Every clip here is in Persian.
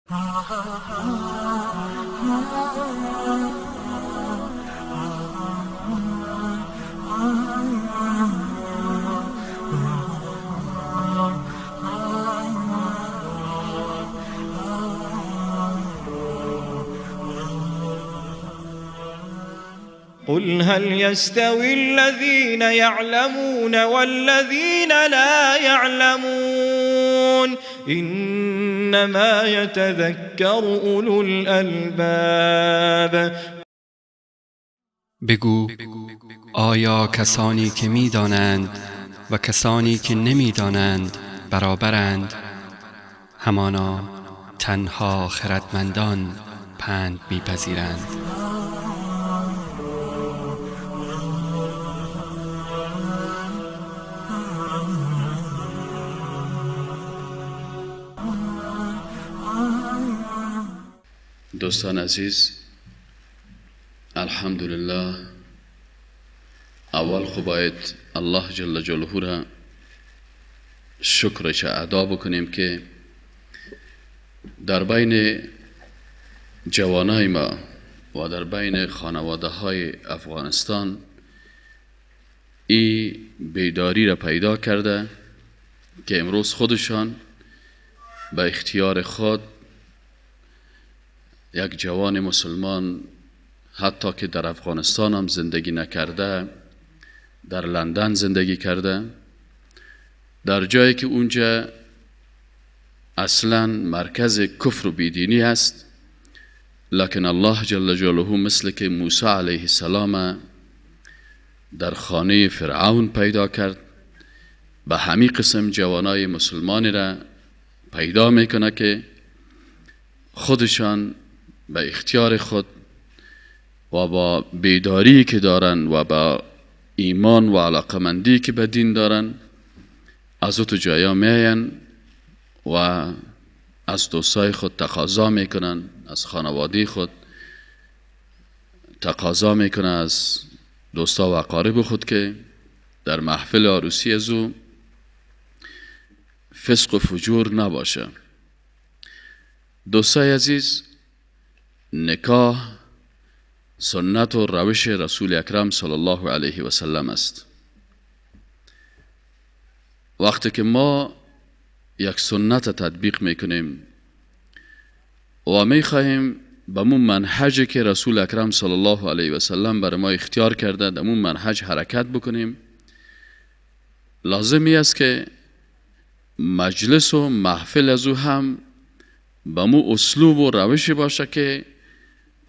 قل هل يستوي الذين يعلمون والذين لا يعلمون إنما يتذكر أولو الألباب. بگو آیا کسانی که می‌دانند و کسانی که نمی‌دانند برابرند؟ همانا تنها خردمندان پند می‌پذیرند. دوستان عزیز، الحمدلله، اول خو باید الله جل جلاله را شکرش ادا بکنیم که در بین جوانای ما و در بین خانواده های افغانستان این بیداری را پیدا کرده که امروز خودشان به اختیار خود یک جوان مسلمان، حتی که در افغانستان هم زندگی نکرده، در لندن زندگی کرده، در جایی که اونجا اصلا مرکز کفر و بیدینی است، لکن الله جل جلاله مثل که موسی علیه السلام در خانه فرعون پیدا کرد، به همین قسم جوانای مسلمانی را پیدا میکنه که خودشان به اختیار خود و با بیداری که دارن و با ایمان و علاقمندی که به دین دارن از تو جایا میاین و از دوستای خود تقاضا میکنن، از خانواده خود تقاضا میکنن، از دوستا و اقارب خود که در محفل عروسی از او فسق و فجور نباشه. دوستای عزیز، نکاح سنت و روش رسول اکرم صلی الله علیه و سلم است. وقتی که ما یک سنت تطبیق میکنیم و میخواهیم به مون منهجی که رسول اکرم صلی الله علیه و سلم برای ما اختیار کرده در مون منهج حرکت بکنیم، لازمی است که مجلس و محفل از او هم به مو اسلوب و روشی باشه که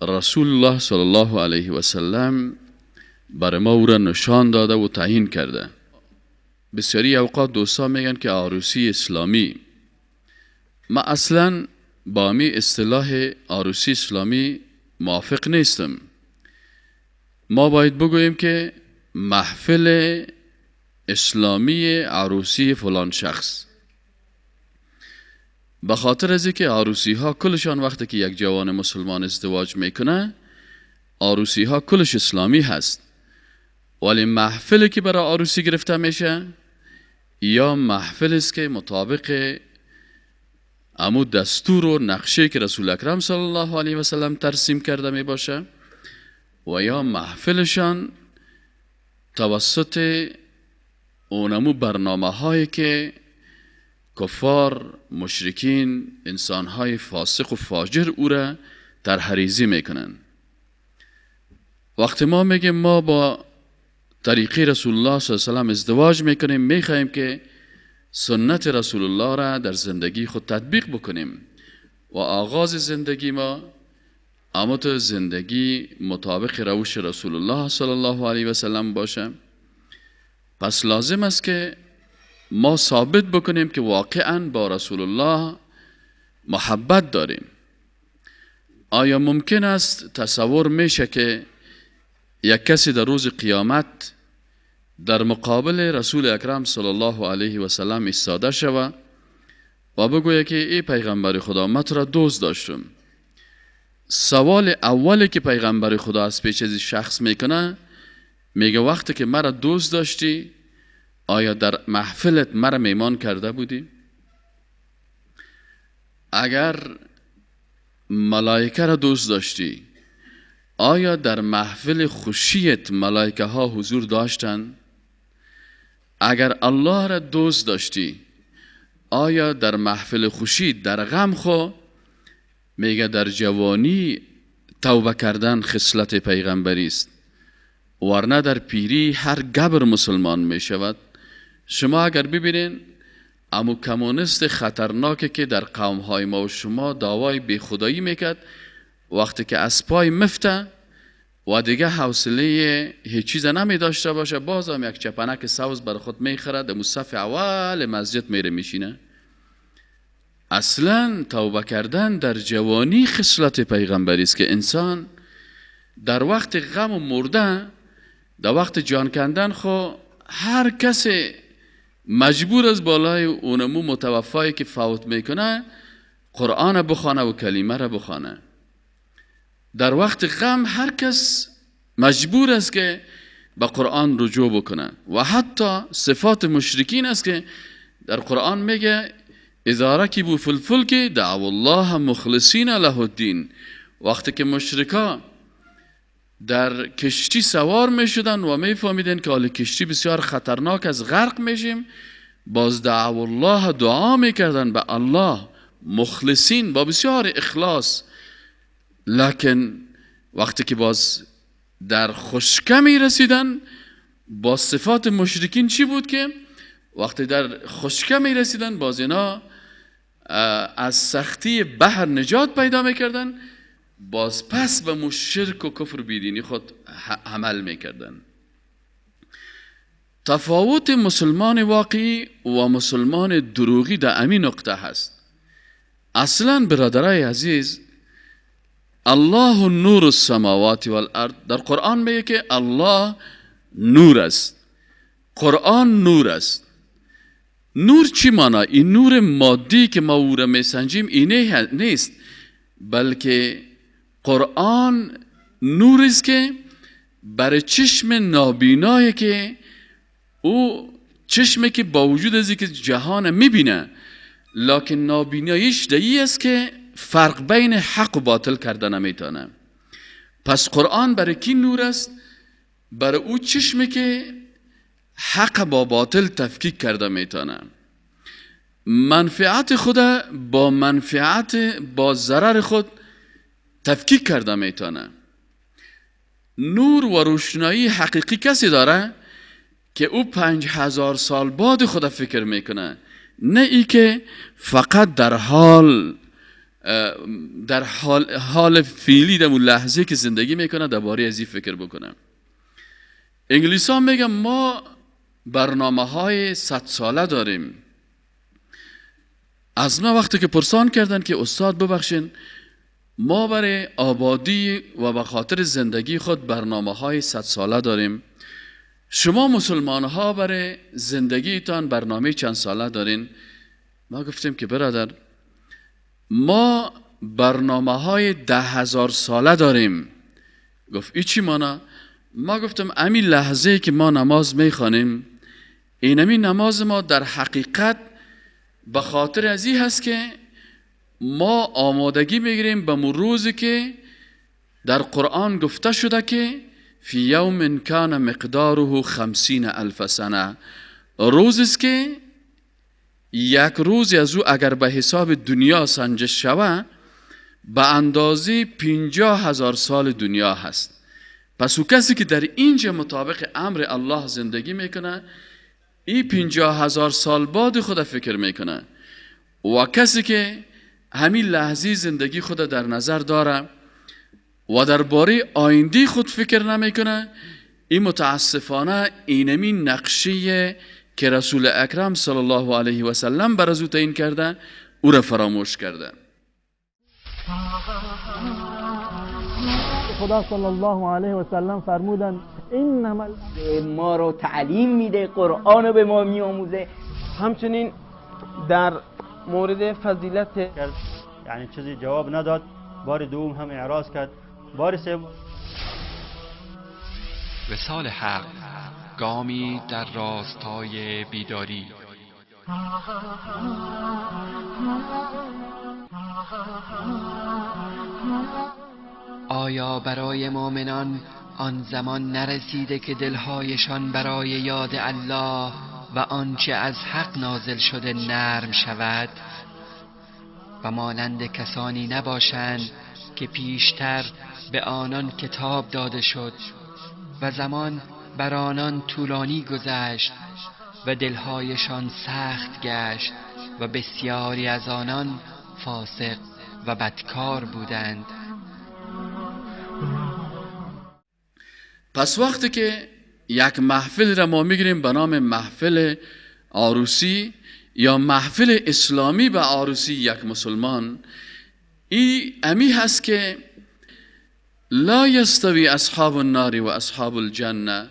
رسول الله صلی الله علیه و سلم برای ما او را نشان داده و تعیین کرده. بسیاری اوقات دوستا میگن که عروسی اسلامی، ما اصلا با می اصطلاح عروسی اسلامی موافق نیستم. ما باید بگوییم که محفل اسلامی عروسی فلان شخص، به خاطر از اینکه عروسی ها کلشان وقتی که یک جوان مسلمان ازدواج میکنه عروسی ها کلش اسلامی هست، ولی محفلی که برای عروسی گرفته میشه یا محفل است که مطابق امو دستور و نقشه که رسول اکرم صلی الله علیه و سلم ترسیم کرده می باشه، و یا محفلشان توسط اونمو برنامه هایی که کفار، مشرکین، انسانهای فاسق و فاجر او را ترحریزی میکنن. وقتی ما میگیم ما با طریقه رسول الله صلی الله علیه و سلم ازدواج میکنیم، میخواهیم که سنت رسول الله را در زندگی خود تطبیق بکنیم و آغاز زندگی ما امت زندگی مطابق روش رسول الله صلی الله علیه و سلم باشه. پس لازم است که ما ثابت بکنیم که واقعا با رسول الله محبت داریم. آیا ممکن است تصور میشه که یک کسی در روز قیامت در مقابل رسول اکرم صلی الله علیه و سلم ایستاده شود و بگوید که ای پیغمبر خدا، من تو را دوست داشتم؟ سوال اولی که پیغمبر خدا از پیش از شخص میکنه، میگه وقتی که مرا دوست داشتی آیا در محفلت مرا میمان کرده بودی؟ اگر ملائکه را دوست داشتی، آیا در محفل خوشیت ملائکه ها حضور داشتند؟ اگر الله را دوست داشتی، آیا در محفل خوشی در غم خو؟ میگه در جوانی توبه کردن خصلت پیغمبری است، ورنه در پیری هر گبر مسلمان می شود. شما اگر ببینین امو کمونیست خطرناکی که در قوم های ما و شما دعوای بی خدایی میکرد، وقتی که از پای مفته و دیگه حوصله هیچ چیز نمی داشته باشه، باز هم یک چپنک سبز بر خود میخره، در صف اول مسجد میره میشینه. اصلا توبه کردن در جوانی خصلت پیغمبری است که انسان در وقت غم و مرده، در وقت جان کندن خو هر کسی مجبور از بالای اونمو متوفایی که فوت میکنه قرآن بخوانه و کلمه را بخوانه. در وقت غم هر کس مجبور است که به قرآن رجوع بکنه. و حتی صفات مشرکین است که در قرآن میگه اذا رکبوا فی الفلک دعوا الله مخلصین له الدین. وقتی که مشرکا در کشتی سوار می شدن و می فهمیدن که حال کشتی بسیار خطرناک از غرق میشیم، باز دعوا الله دعا میکردن به الله مخلصین با بسیار اخلاص. لکن وقتی که باز در خشکه می رسیدن، با صفات مشرکین چی بود که وقتی در خشکه می رسیدن باز اینا از سختی بحر نجات پیدا میکردن، باز پس به مشرک و کفر بیدینی خود عمل میکردن. تفاوت مسلمان واقعی و مسلمان دروغی در همین نقطه هست. اصلا برادرای عزیز، الله نور السماوات والارض، در قرآن میگه که الله نور است، قرآن نور است. نور چی معنی؟ این نور مادی که ما او را میسنجیم اینه نیست، بلکه قرآن نور است که برای چشم نابینایی که او چشمی که با وجود از اینکه جهان میبینه لکن نابیناییش دایی است که فرق بین حق و باطل کرده نمیتونه. پس قرآن برای کی نور است؟ برای او چشمی که حق با باطل تفکیک کرده میتونه، منفعت خود با منفعت با ضرر خود تفکیک کرده میتونه. نور و روشنایی حقیقی کسی داره که او 5000 سال بعد خود فکر میکنه، نه ای که فقط در حال فعلی در اون لحظه که زندگی میکنه درباره ازی فکر بکنه. انگلیسی ها میگن ما برنامه های 100 ساله داریم. از ما وقتی که پرسان کردن که استاد ببخشین ما برای آبادی و به خاطر زندگی خود برنامه های 100 ساله داریم، شما مسلمان ها برای زندگیتان برنامه چند ساله دارین؟ ما گفتیم که برادر ما برنامه های 10,000 ساله داریم. گفت ای چی مانا؟ ما گفتم امی لحظه که ما نماز میخوانیم، اینمی نماز ما در حقیقت به خاطر از این هست که ما آمادگی میگیریم به روزی که در قرآن گفته شده که فی یوم کان مقداره 50,000 سنه، روزی است که یک روز از او اگر به حساب دنیا سنجش شود به اندازه 50,000 سال دنیا هست. پس او کسی که در اینجا مطابق امر الله زندگی میکنه، این 50,000 سال بعد خود فکر میکنه. و کسی که همین لحظه زندگی خود در نظر داره و درباره آینده خود فکر نمیکنه، این متاسفانه اینمی نقشه که رسول اکرم صلی الله علیه و سلم بر از او تعیین کرده او را فراموش کرده. خدا صلی الله علیه و سلم فرمودن اینما ما رو تعلیم میده، قرآن رو به ما میآموزه. همچنین در مورد فضیلت یعنی چیزی جواب نداد، بار دوم هم اعراض کرد، بار سوم وصال حق، گامی در راستای بیداری. آیا برای مؤمنان آن زمان نرسیده که دلهایشان برای یاد الله و آنچه از حق نازل شده نرم شود و مانند کسانی نباشند که پیشتر به آنان کتاب داده شد و زمان بر آنان طولانی گذشت و دلهایشان سخت گشت و بسیاری از آنان فاسق و بدکار بودند. پس وقتی که یک محفل را ما میگیریم به نام محفل عروسی یا محفل اسلامی به عروسی یک مسلمان، این امی هست که لا یستوی اصحاب النار و اصحاب الجنه،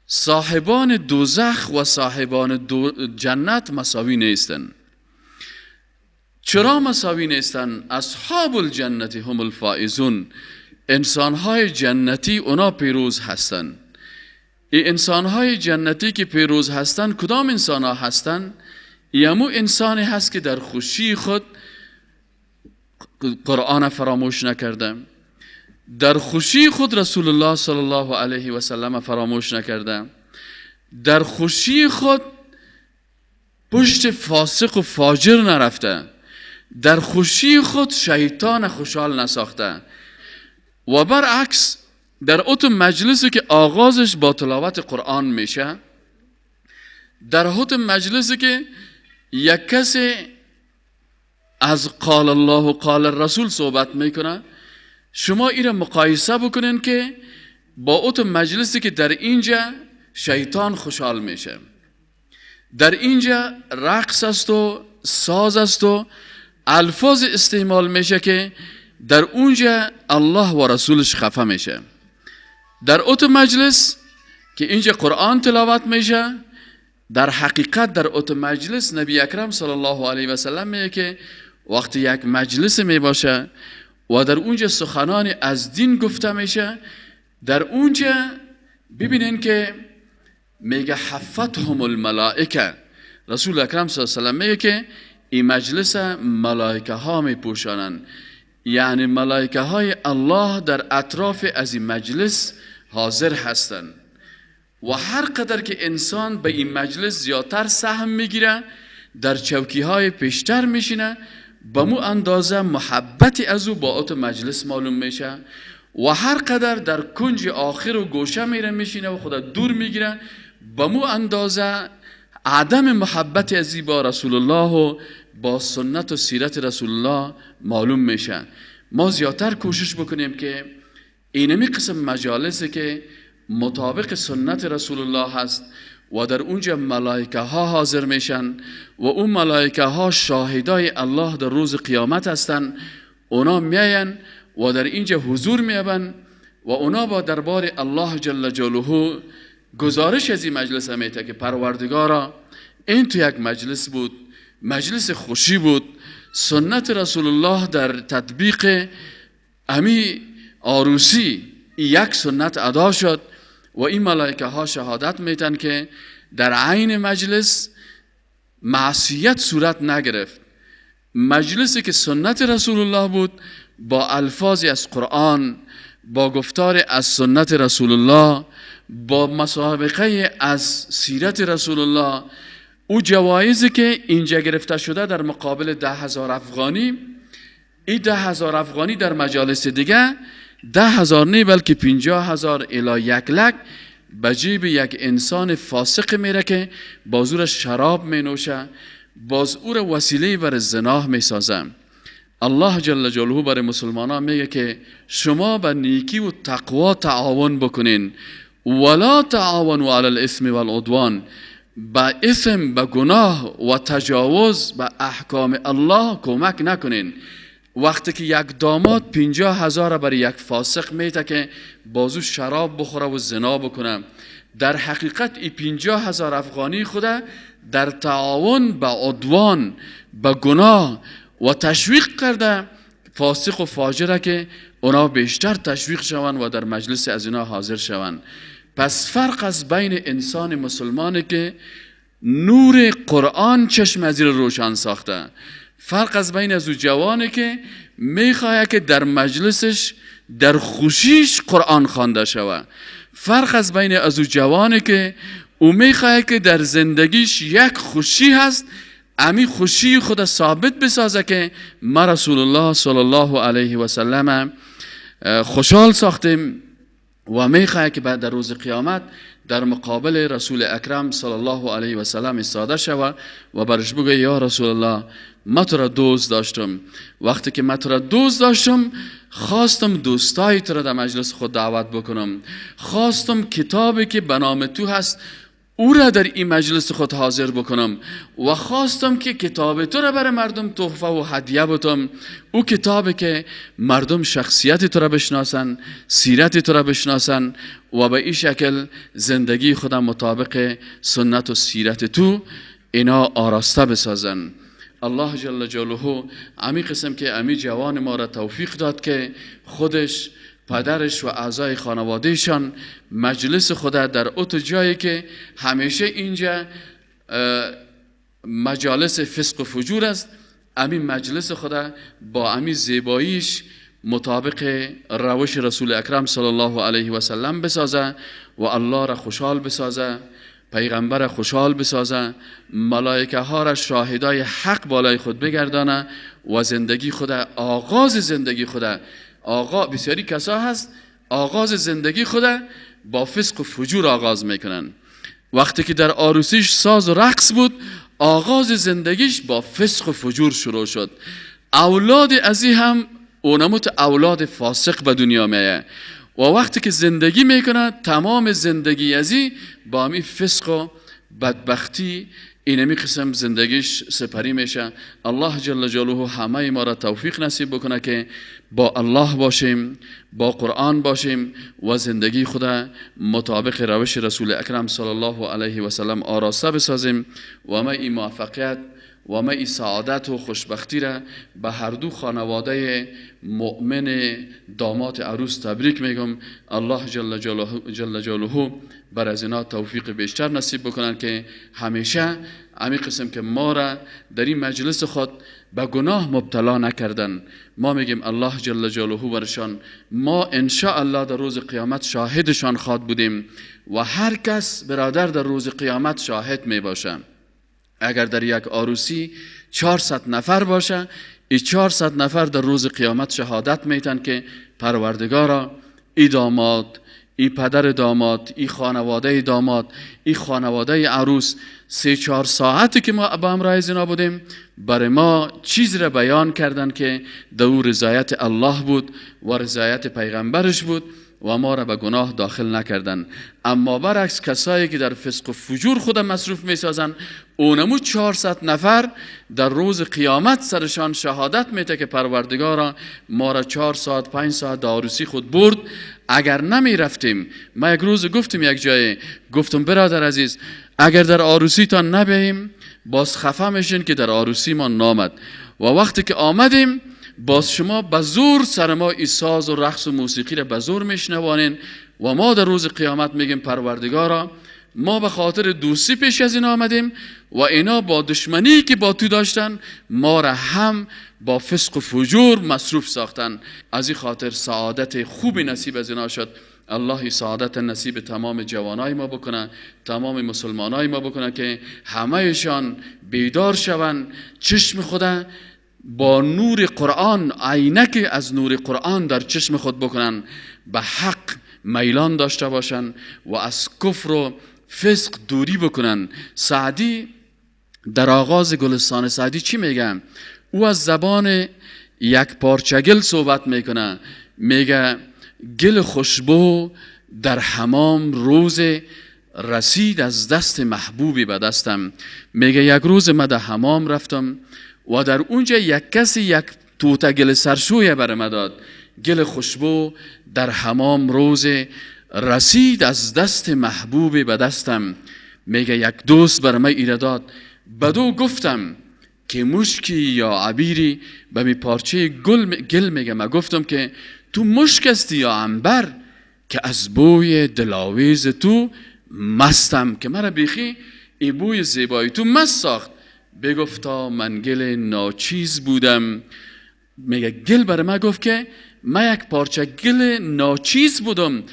صاحبان دوزخ و صاحبان جنت مساوی نیستند. چرا مساوی نیستند؟ اصحاب الجنت هم الفائزون، انسانهای جنتی اونا پیروز هستند. این انسانهای جنتی که پیروز هستند کدام انسانها هستند؟ یمو انسانی هست که در خوشی خود قرآن فراموش نکرده، در خوشی خود رسول الله صلی الله علیه و سلم فراموش نکرده، در خوشی خود پشت فاسق و فاجر نرفته، در خوشی خود شیطان خوشحال نساخته. و برعکس در اوت مجلسی که آغازش با تلاوت قرآن میشه، در اوت مجلسی که یک کسی از قال الله و قال الرسول صحبت میکنه، شما این را مقایسه بکنین که با اوت مجلسی که در اینجا شیطان خوشحال میشه، در اینجا رقص است و ساز است و الفاظ استعمال میشه که در اونجا الله و رسولش خفه میشه. در اوت مجلس که اینجا قرآن تلاوت میشه، در حقیقت در اوت مجلس نبی اکرم صلی الله علیه و سلم میگه که وقتی یک مجلس میباشه و در اونجا سخنان از دین گفته میشه، در اونجا ببینین که میگه حفتهم الملائکه، رسول اکرم صلی الله علیه و سلم میگه که این مجلس ملائکه ها میپوشانن، یعنی ملائکه های الله در اطراف از این مجلس حاضر هستند. و هر قدر که انسان به این مجلس زیادتر سهم میگیره، در چوکی های پیشتر میشینه، به مو اندازه محبت از او با اوت مجلس معلوم میشه. و هر قدر در کنج آخر و گوشه میره میشینه و خدا دور میگیره، به مو اندازه عدم محبت ازی با رسول الله و با سنت و سیرت رسول الله معلوم میشه. ما زیادتر کوشش بکنیم که اینمی قسم مجالسی که مطابق سنت رسول الله هست و در اونجا ملائکه ها حاضر میشن و اون ملائکه ها شاهدای الله در روز قیامت هستن، اونا میاین و در اینجا حضور میابن و اونا با دربار الله جل جلاله گزارش از این مجلس میته که پروردگارا این تو یک مجلس بود، مجلس خوشی بود، سنت رسول الله در تطبیق امی عروسی یک سنت ادا شد و این ملائکه ها شهادت میتن که در عین مجلس معصیت صورت نگرفت. مجلسی که سنت رسول الله بود با الفاظی از قرآن، با گفتار از سنت رسول الله، با مسابقه از سیرت رسول الله، او جوایزی که اینجا گرفته شده در مقابل 10,000 افغانی، این 10,000 افغانی در مجالس دیگه 10,000 نه بلکه 50,000 الی 1,00,000 به جیب یک انسان فاسق میره که باز او را شراب می نوشه، باز او را وسیله بر زنا می سازه. الله جل جلاله برای مسلمانان میگه که شما به نیکی و تقوا تعاون بکنین، ولا تعاونوا علی الاثم والعدوان، با اثم، با گناه و تجاوز به احکام الله کمک نکنین. وقتی که یک داماد 50,000 برای یک فاسق میته که بازو شراب بخوره و زنا بکنه، در حقیقت این 50,000 افغانی خوده در تعاون با عدوان، با گناه و تشویق کرده فاسق و فاجره که اونا بیشتر تشویق شوند و در مجلس از اینا حاضر شوند. پس فرق از بین انسان مسلمانی که نور قرآن چشم از روشن ساخته، فرق از بین از او جوانی که میخواه که در مجلسش در خوشیش قرآن خوانده شود. فرق از بین از او جوانی که او میخواه که در زندگیش یک خوشی هست، امی خوشی خود ثابت بسازه که ما رسول الله صلی الله علیه و سلم خوشحال ساختیم و میخواه که بعد در روز قیامت در مقابل رسول اکرم صلی الله علیه و سلم ایستاده شود و برش بگه یا رسول الله ما تو را دوست داشتم، وقتی که ما تو را دوست داشتم خواستم دوستای تو را در مجلس خود دعوت بکنم، خواستم کتابی که به نام تو هست او را در این مجلس خود حاضر بکنم و خواستم که کتاب تو را برای مردم تحفه و هدیه بدم، او کتابی که مردم شخصیت تو را بشناسن، سیرت تو را بشناسن و به این شکل زندگی خودم مطابق سنت و سیرت تو اینا آراسته بسازن. الله جل جلاله امی قسم که امی جوان ما را توفیق داد که خودش، پدرش و اعضای خانوادهشان مجلس خود در اوت جایی که همیشه اینجا مجالس فسق و فجور است، امی مجلس خود با امی زیباییش مطابق روش رسول اکرم صلی الله علیه و سلم بسازه و الله را خوشحال بسازه، پیغمبر خوشحال بسازه، ملائکه ها را شاهدای حق بالای خود بگردانه و زندگی خود، آغاز زندگی خود، بسیاری کسا هست آغاز زندگی خود با فسق و فجور آغاز میکنن. وقتی که در عروسیش ساز و رقص بود آغاز زندگیش با فسق و فجور شروع شد. اولاد ازی هم اونموت اولاد فاسق به دنیا میه و وقتی که زندگی میکنه تمام زندگی ازی با همی فسق و بدبختی اینمی قسم زندگیش سپری میشه. الله جل جلاله همه ما را توفیق نصیب بکنه که با الله باشیم، با قرآن باشیم و زندگی خود مطابق روش رسول اکرم صلی الله علیه و سلم آراسته بسازیم و ما این موفقیت و ما این سعادت و خوشبختی را به هر دو خانواده مؤمن داماد عروس تبریک میگم. الله جل جلاله بر از اینا توفیق بیشتر نصیب بکنن که همیشه امی قسم که ما را در این مجلس خود به گناه مبتلا نکردن. ما میگیم الله جل جلاله برشان، ما انشاءالله در روز قیامت شاهدشان خواد بودیم و هر کس برادر در روز قیامت شاهد می باشه. اگر در یک عروسی 400 نفر باشه، این 400 نفر در روز قیامت شهادت میتن که پروردگارا ای داماد، ای پدر داماد، ای خانواده داماد، ای خانواده عروس 3-4 ساعتی که ما با همراه زنا بودیم برای ما چیز را بیان کردن که دو رضایت الله بود و رضایت پیغمبرش بود و ما را به گناه داخل نکردن. اما برعکس کسایی که در فسق و فجور خود مصروف می سازن اونمو 400 نفر در روز قیامت سرشان شهادت میده که پروردگارا ما را 4 ساعت 5 ساعت در عروسی خود برد، اگر نمی رفتیم. ما یک روز گفتم یک جایی، گفتم برادر عزیز اگر در عروسی تا نبیم باز خفه میشین که در عروسی ما نامد و وقتی که آمدیم باز شما به زور سر ما ای ساز و رقص و موسیقی را به زور میشنوانین و ما در روز قیامت میگیم پروردگارا ما به خاطر دوستی پیش از این آمدیم و اینا با دشمنی که با تو داشتن ما را هم با فسق و فجور مصروف ساختن. از این خاطر سعادت خوبی نصیب از اینا شد. الله سعادت نصیب تمام جوانای ما بکنه، تمام مسلمانای ما بکنه که همهشان بیدار شوند، چشم خود با نور قرآن، عینک از نور قرآن در چشم خود بکنن، به حق میلان داشته باشن و از کفر و فسق دوری بکنن. سعدی در آغاز گلستان سعدی چی میگه؟ او از زبان یک پارچه گل صحبت میکنه، میگه گل خوشبو در حمام روز رسید از دست محبوبی به دستم. میگه یک روز من در حمام رفتم و در اونجا یک کسی یک توته گل سرشویه برای من داد. گل خوشبو در حمام روز رسید از دست محبوبی به دستم. میگه یک دوست برای من ایره داد، بدو گفتم که مشکی یا عبیری به می پارچه گل میگه. من گفتم که تو مشک هستی یا عنبر که از بوی دلاویز تو مستم، که مرا بیخی این بوی زیبایی تو مست ساخت. بگفتا من گل ناچیز بودم. میگه گل برای من گفت که من یک پارچه گل ناچیز بودم.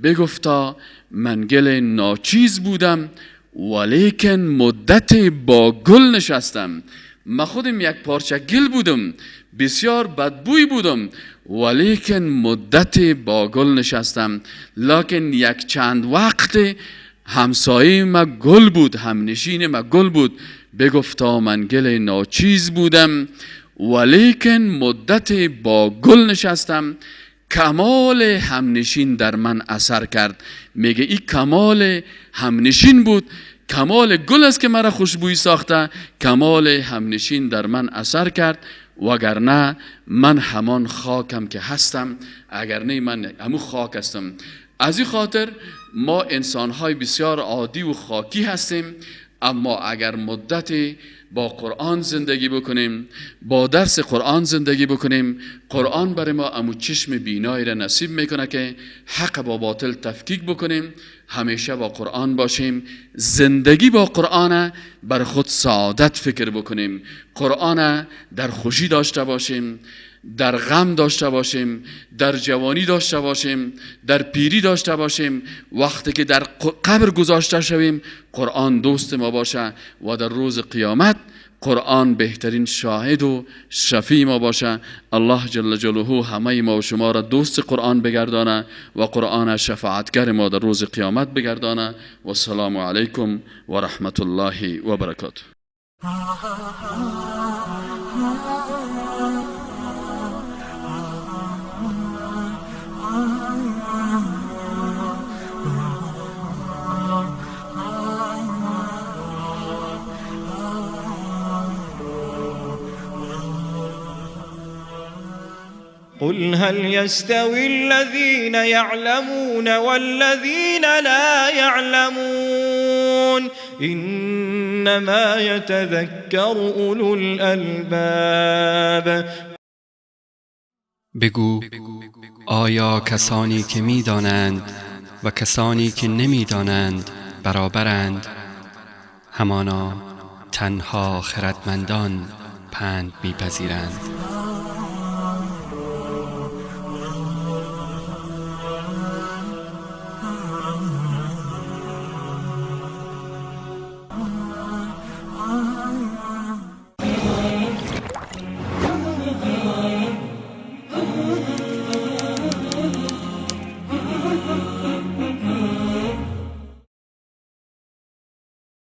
بگفتا من گل ناچیز بودم ولیکن مدت با گل نشستم. من خودم یک پارچه گل بودم، بسیار بدبوی بودم، ولیکن مدت با گل نشستم. لکن یک چند وقت همسایه ما گل بود، همنشین ما گل بود. بگفتا من گل ناچیز بودم ولیکن مدت با گل نشستم. کمال همنشین در من اثر کرد. میگه این کمال همنشین بود، کمال گل است که مرا خوشبویی ساخته، کمال همنشین در من اثر کرد. وگرنه من همان خاکم که هستم، اگر نه من همون خاک هستم. از این خاطر ما انسان‌های بسیار عادی و خاکی هستیم، اما اگر مدتی با قرآن زندگی بکنیم، با درس قرآن زندگی بکنیم، قرآن برای ما امو چشم بینایی را نصیب میکنه که حق با باطل تفکیک بکنیم. همیشه با قرآن باشیم، زندگی با قرآن بر خود سعادت فکر بکنیم، قرآن در خوشی داشته باشیم، در غم داشته باشیم، در جوانی داشته باشیم، در پیری داشته باشیم. وقتی که در قبر گذاشته شویم قرآن دوست ما باشه و در روز قیامت قرآن بهترین شاهد و شفیع ما باشه. الله جل جلاله همه ما و شما را دوست قرآن بگردانه و قرآن شفاعتگر ما در روز قیامت بگردانه. و السلام علیکم و رحمت الله و برکاته. قل هل يستوي الذين يعلمون والذين لا يعلمون إنما يتذكر أولو الألباب. بگو آیا کسانی که می‌دانند و کسانی که نمی‌دانند برابرند؟ همانا تنها خردمندان پند می‌پذیرند.